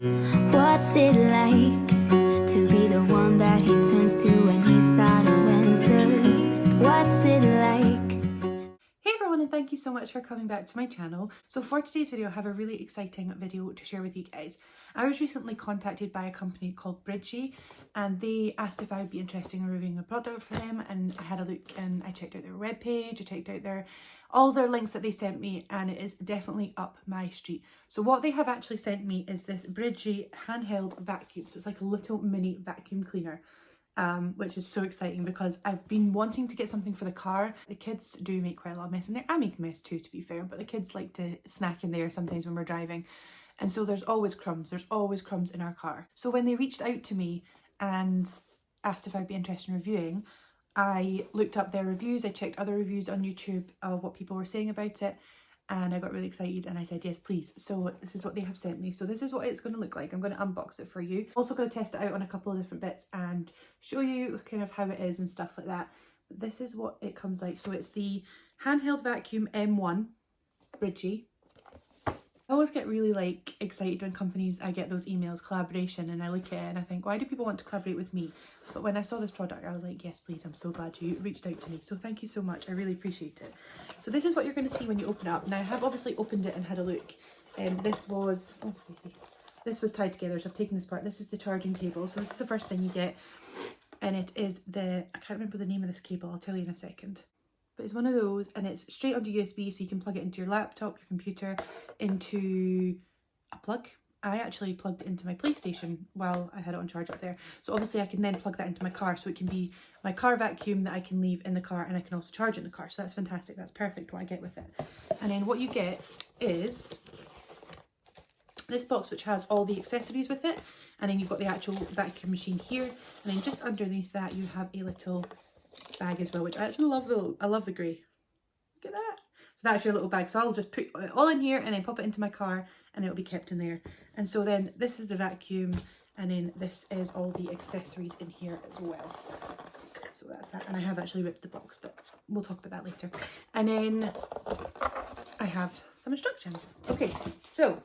What's it like to be the one that he turns to when he's out of answers? What's it like? Hey everyone, and thank you so much for coming back to my channel. So for today's video, I have a really exciting video to share with you guys. I was recently contacted by a company called BRIGII, and they asked if I would be interested in reviewing a product for them, and I had a look and I checked out their webpage, I checked out all their links that they sent me, and it is definitely up my street. So what they have actually sent me is this BRIGII handheld vacuum. So it's like a little mini vacuum cleaner. Which is so exciting because I've been wanting to get something for the car. The kids do make quite a lot of mess in there. I make a mess too, to be fair, but the kids like to snack in there sometimes when we're driving. And so there's always crumbs in our car. So when they reached out to me and asked if I'd be interested in reviewing, I looked up their reviews, I checked other reviews on YouTube of what people were saying about it, and I got really excited and I said yes please. So this is what they have sent me. So this is what it's going to look like. I'm going to unbox it for you. Also going to test it out on a couple of different bits and show you kind of how it is and stuff like that. But this is what it comes like. So it's the Handheld Vacuum M1 BRIGII. I always get really excited when I get those emails, collaboration, and I look at it and I think, why do people want to collaborate with me? But when I saw this product, I was like, yes, please, I'm so glad you reached out to me. So thank you so much. I really appreciate it. So this is what you're going to see when you open it up. Now I have obviously opened it and had a look. This was, oh Stacey, this was tied together. So I've taken this part. This is the charging cable. So this is the first thing you get. And it is I can't remember the name of this cable. I'll tell you in a second. But it's one of those, and it's straight onto USB, so you can plug it into your laptop, your computer, into a plug. I actually plugged it into my PlayStation while I had it on charge up there. So obviously I can then plug that into my car, so it can be my car vacuum that I can leave in the car, and I can also charge it in the car. So that's fantastic. That's perfect what I get with it. And then what you get is this box, which has all the accessories with it, and then you've got the actual vacuum machine here, and then just underneath that you have a little bag as well, which I actually love. I love the grey. Look at that. So that's your little bag. So I'll just put it all in here and then pop it into my car, and it'll be kept in there. And so then this is the vacuum, and then this is all the accessories in here as well. So that's that. And I have actually ripped the box, but we'll talk about that later. And then I have some instructions. Okay, so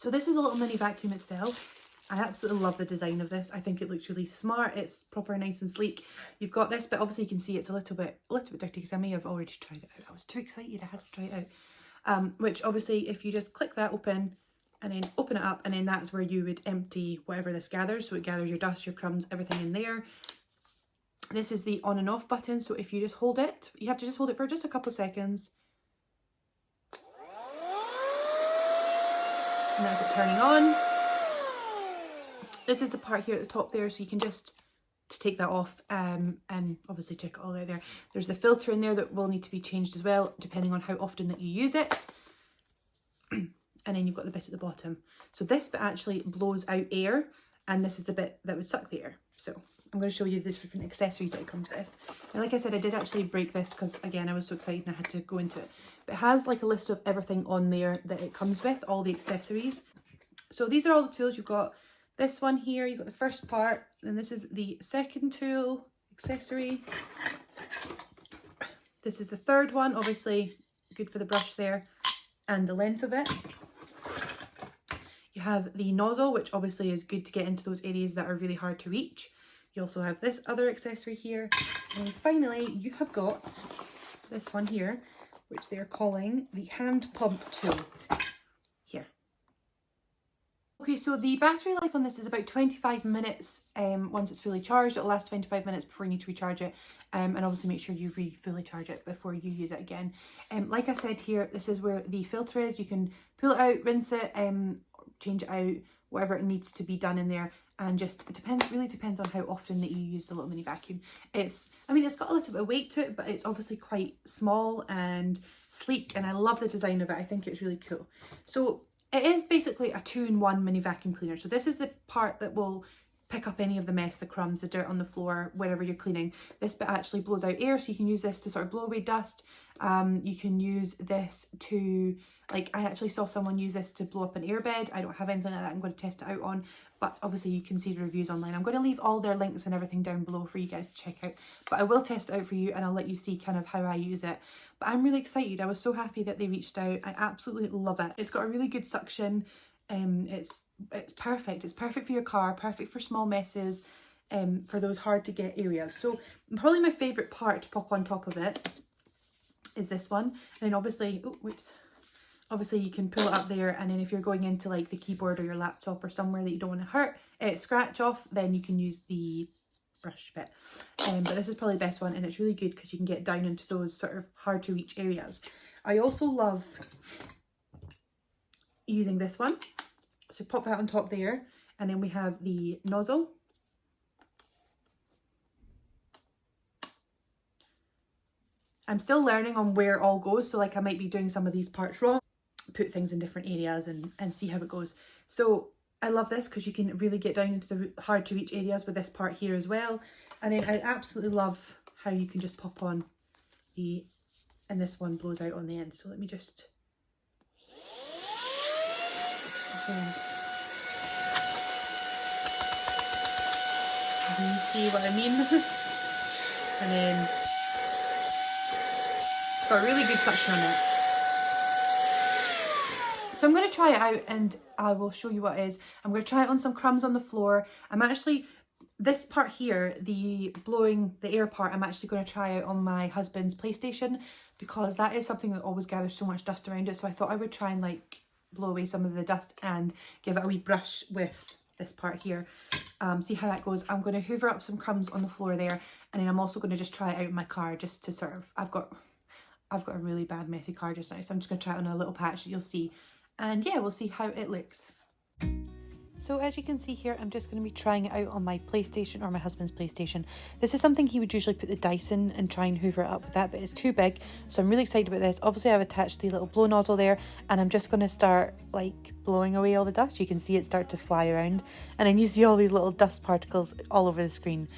this is a little mini vacuum itself. I absolutely love the design of this. I think it looks really smart. It's proper nice and sleek. You've got this, but obviously you can see it's a little bit dirty because I may have already tried it out. I was too excited. I had to try it out. Which obviously if you just click that open and then open it up, and then that's where you would empty whatever this gathers. So it gathers your dust, your crumbs, everything in there. This is the on and off button. So if you just hold it, you have to just hold it for just a couple of seconds. And that's it turning on. This is the part here at the top there, so you can just take that off and obviously check it all out there. There's the filter in there that will need to be changed as well, depending on how often that you use it. And then you've got the bit at the bottom. So this bit actually blows out air, and this is the bit that would suck the air. So I'm going to show you these different accessories that it comes with. And like I said, I did actually break this because, again, I was so excited and I had to go into it. But it has like a list of everything on there that it comes with, all the accessories. So these are all the tools. You've got this one here, you've got the first part, and this is the second tool accessory. This is the third one, obviously good for the brush there and the length of it. You have the nozzle, which obviously is good to get into those areas that are really hard to reach. You also have this other accessory here. And then finally, you have got this one here, which they're calling the hand pump tool. Here. Okay, so the battery life on this is about 25 minutes once it's fully charged. It'll last 25 minutes before you need to recharge it, and obviously make sure you fully charge it before you use it again. Like I said here, this is where the filter is. You can pull it out, rinse it, change it out, whatever it needs to be done in there, and just really depends on how often that you use the little mini vacuum. It's got a little bit of weight to it, but it's obviously quite small and sleek, and I love the design of it. I think it's really cool. So it is basically a 2-in-1 mini vacuum cleaner. So this is the part that will pick up any of the mess, the crumbs, the dirt on the floor, wherever you're cleaning. This bit actually blows out air, so you can use this to sort of blow away dust. You can use this to, I actually saw someone use this to blow up an airbed. I don't have anything like that I'm going to test it out on, but obviously you can see the reviews online. I'm going to leave all their links and everything down below for you guys to check out, but I will test it out for you and I'll let you see kind of how I use it. But I'm really excited. I was so happy that they reached out. I absolutely love it. It's got a really good suction. It's perfect. It's perfect for your car, perfect for small messes, for those hard to get areas. So probably my favourite part to pop on top of it is this one. And then obviously, oh, whoops. Obviously you can pull it up there, and then if you're going into like the keyboard or your laptop or somewhere that you don't want to hurt, scratch off, then you can use the brush bit. But this is probably the best one, and it's really good because you can get down into those sort of hard to reach areas. I also love using this one. So pop that on top there, and then we have the nozzle. I'm still learning on where it all goes, so like I might be doing some of these parts wrong, put things in different areas and see how it goes. So I love this because you can really get down into the hard to reach areas with this part here as well. And then I absolutely love how you can just pop on the, and this one blows out on the end. So let me just, you see what I mean? And then it's got a really good suction on it. So I'm going to try it out and I will show you what it is. I'm going to try it on some crumbs on the floor. I'm actually, this part here, the blowing the air part, I'm actually going to try out on my husband's PlayStation, because that is something that always gathers so much dust around it. So I thought I would try and like blow away some of the dust and give it a wee brush with this part here. See how that goes. I'm going to hoover up some crumbs on the floor there, and then I'm also going to just try it out in my car just to sort of, I've got a really bad messy car just now, so I'm just going to try it on a little patch that you'll see. And yeah, we'll see how it looks. So as you can see here, I'm just going to be trying it out on my PlayStation, or my husband's PlayStation. This is something he would usually put the dice in and try and hoover it up with that, but it's too big. So I'm really excited about this. Obviously I've attached the little blow nozzle there, and I'm just going to start like blowing away all the dust. You can see it start to fly around, and then you see all these little dust particles all over the screen.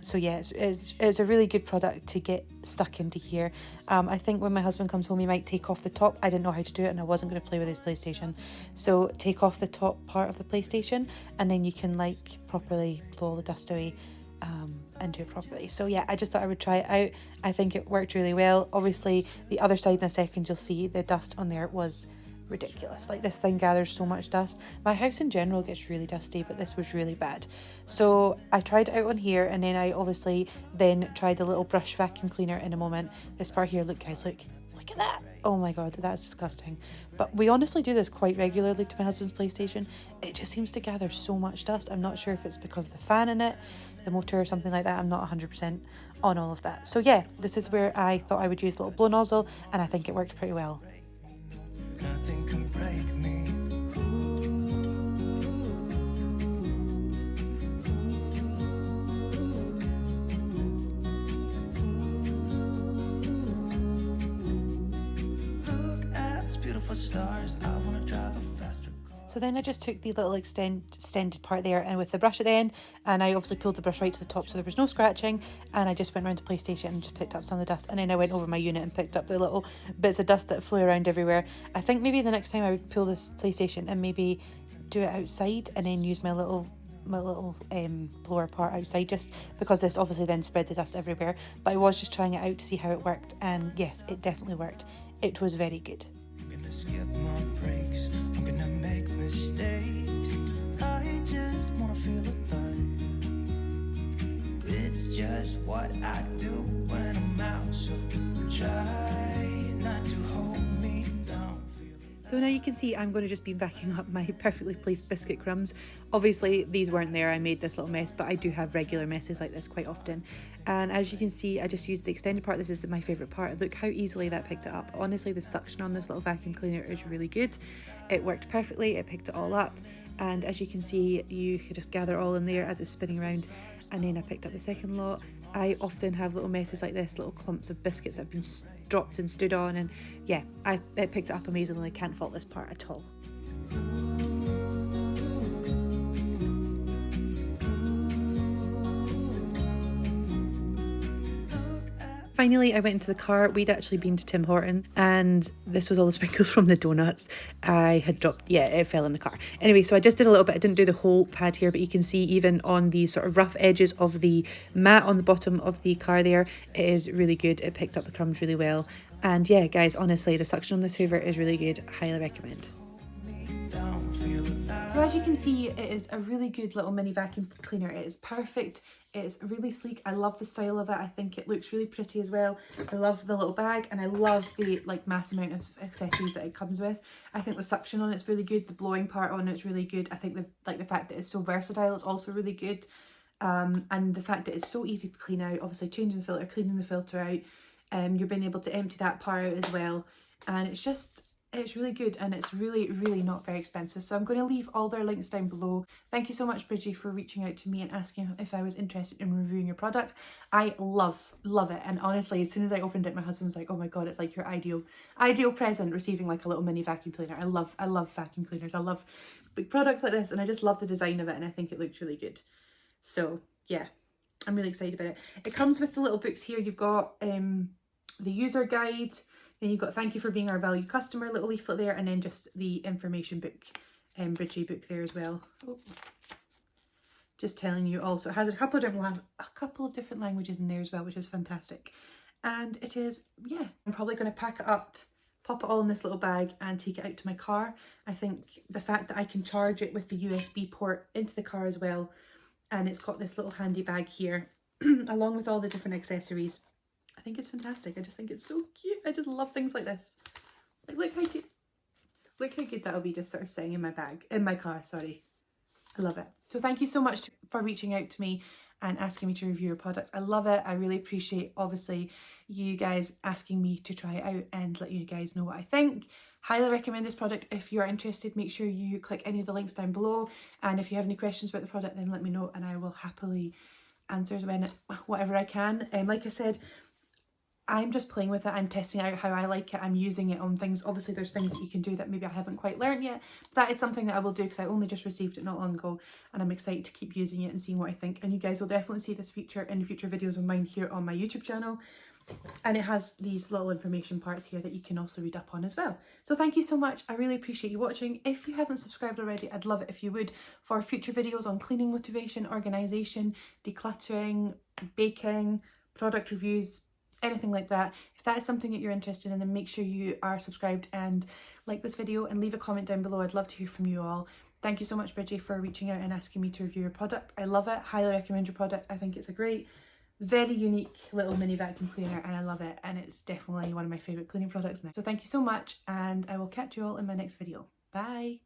So yeah, it's a really good product to get stuck into here. I think when my husband comes home, he might take off the top. I didn't know how to do it, and I wasn't going to play with his PlayStation. So take off the top part of the PlayStation, and then you can like properly blow all the dust away and do it properly. So yeah, I just thought I would try it out. I think it worked really well. Obviously, the other side in a second, you'll see the dust on there was ridiculous. Like, this thing gathers so much dust. My house in general gets really dusty, but this was really bad. So I tried it out on here, and then I obviously then tried the little brush vacuum cleaner in a moment. This part here, look guys, look at that. Oh my god, that's disgusting. But we honestly do this quite regularly to my husband's PlayStation. It just seems to gather so much dust. I'm not sure if it's because of the fan in it, the motor, or something like that. I'm not 100% on all of that. So yeah, this is where I thought I would use a little blow nozzle, and I think it worked pretty well. Nothing can break me. Look at these beautiful stars. I want to drive a faster car. So then I just took the little extended part there, and with the brush at the end, and I obviously pulled the brush right to the top so there was no scratching, and I just went around to PlayStation and just picked up some of the dust, and then I went over my unit and picked up the little bits of dust that flew around everywhere. I think maybe the next time I would pull this PlayStation and maybe do it outside, and then use my little blower part outside, just because this obviously then spread the dust everywhere. But I was just trying it out to see how it worked, and yes, it definitely worked. It was very good. I'm gonna skip my breaks. I'm gonna make mistakes. I just wanna feel alive. It's just what I do when I'm out. So try not to hold me down. So now you can see I'm going to just be vacuuming up my perfectly placed biscuit crumbs. Obviously these weren't there, I made this little mess, but I do have regular messes like this quite often. And as you can see, I just used the extended part. This is my favourite part. Look how easily that picked it up. Honestly, the suction on this little vacuum cleaner is really good. It worked perfectly, it picked it all up. And as you can see, you could just gather all in there as it's spinning around. And then I picked up the second lot. I often have little messes like this, little clumps of biscuits that have been dropped and stood on, and yeah, I picked it up amazingly. Can't fault this part at all. Finally, I went into the car. We'd actually been to Tim Horton, and this was all the sprinkles from the donuts I had dropped. Yeah, it fell in the car. Anyway, so I just did a little bit. I didn't do the whole pad here, but you can see even on the sort of rough edges of the mat on the bottom of the car there, it is really good. It picked up the crumbs really well. And yeah, guys, honestly, the suction on this Hoover is really good. Highly recommend. down, feel alive. So as you can see, it is a really good little mini vacuum cleaner. It is perfect. It's really sleek. I love the style of it. I think it looks really pretty as well. I love the little bag, and I love the like mass amount of accessories that it comes with. I think the suction on it's really good. The blowing part on it's really good. I think the fact that it's so versatile is also really good. And the fact that it's so easy to clean out, obviously changing the filter, cleaning the filter out, you're being able to empty that part out as well. And it's really good, and it's really, really not very expensive. So I'm going to leave all their links down below. Thank you so much, BRIGII, for reaching out to me and asking if I was interested in reviewing your product. I love it. And honestly, as soon as I opened it, my husband was like, oh my God, it's like your ideal present, receiving like a little mini vacuum cleaner. I love vacuum cleaners. I love big products like this, and I just love the design of it, and I think it looks really good. So yeah, I'm really excited about it. It comes with the little books here. You've got the user guide, then you've got thank you for being our valued customer little leaflet there, and then just the information book, BRIGII book there as well. Oh. Just telling you also, it has a couple of different languages in there as well, which is fantastic. And it is, yeah, I'm probably going to pack it up, pop it all in this little bag and take it out to my car. I think the fact that I can charge it with the USB port into the car as well, and it's got this little handy bag here along with all the different accessories, I think it's fantastic. I just think it's so cute. I just love things like this. Like, look how cute. Look how good that'll be just sort of sitting in my car, sorry. I love it. So thank you so much for reaching out to me and asking me to review your product. I love it. I really appreciate, obviously, you guys asking me to try it out and let you guys know what I think. Highly recommend this product. If you're interested, make sure you click any of the links down below. And if you have any questions about the product, then let me know and I will happily answer whatever I can. Like I said, I'm just playing with it. I'm testing out how I like it. I'm using it on things. Obviously, there's things that you can do that maybe I haven't quite learned yet. That is something that I will do because I only just received it not long ago, and I'm excited to keep using it and seeing what I think. And you guys will definitely see this feature in future videos of mine here on my YouTube channel. And it has these little information parts here that you can also read up on as well. So thank you so much. I really appreciate you watching. If you haven't subscribed already, I'd love it if you would, for future videos on cleaning motivation, organisation, decluttering, baking, product reviews, anything like that. If that is something that you're interested in, then make sure you are subscribed and like this video and leave a comment down below. I'd love to hear from you all. Thank you so much, BRIGII, for reaching out and asking me to review your product. I love it. Highly recommend your product. I think it's a great, very unique little mini vacuum cleaner, and I love it, and it's definitely one of my favourite cleaning products now. So thank you so much, and I will catch you all in my next video. Bye!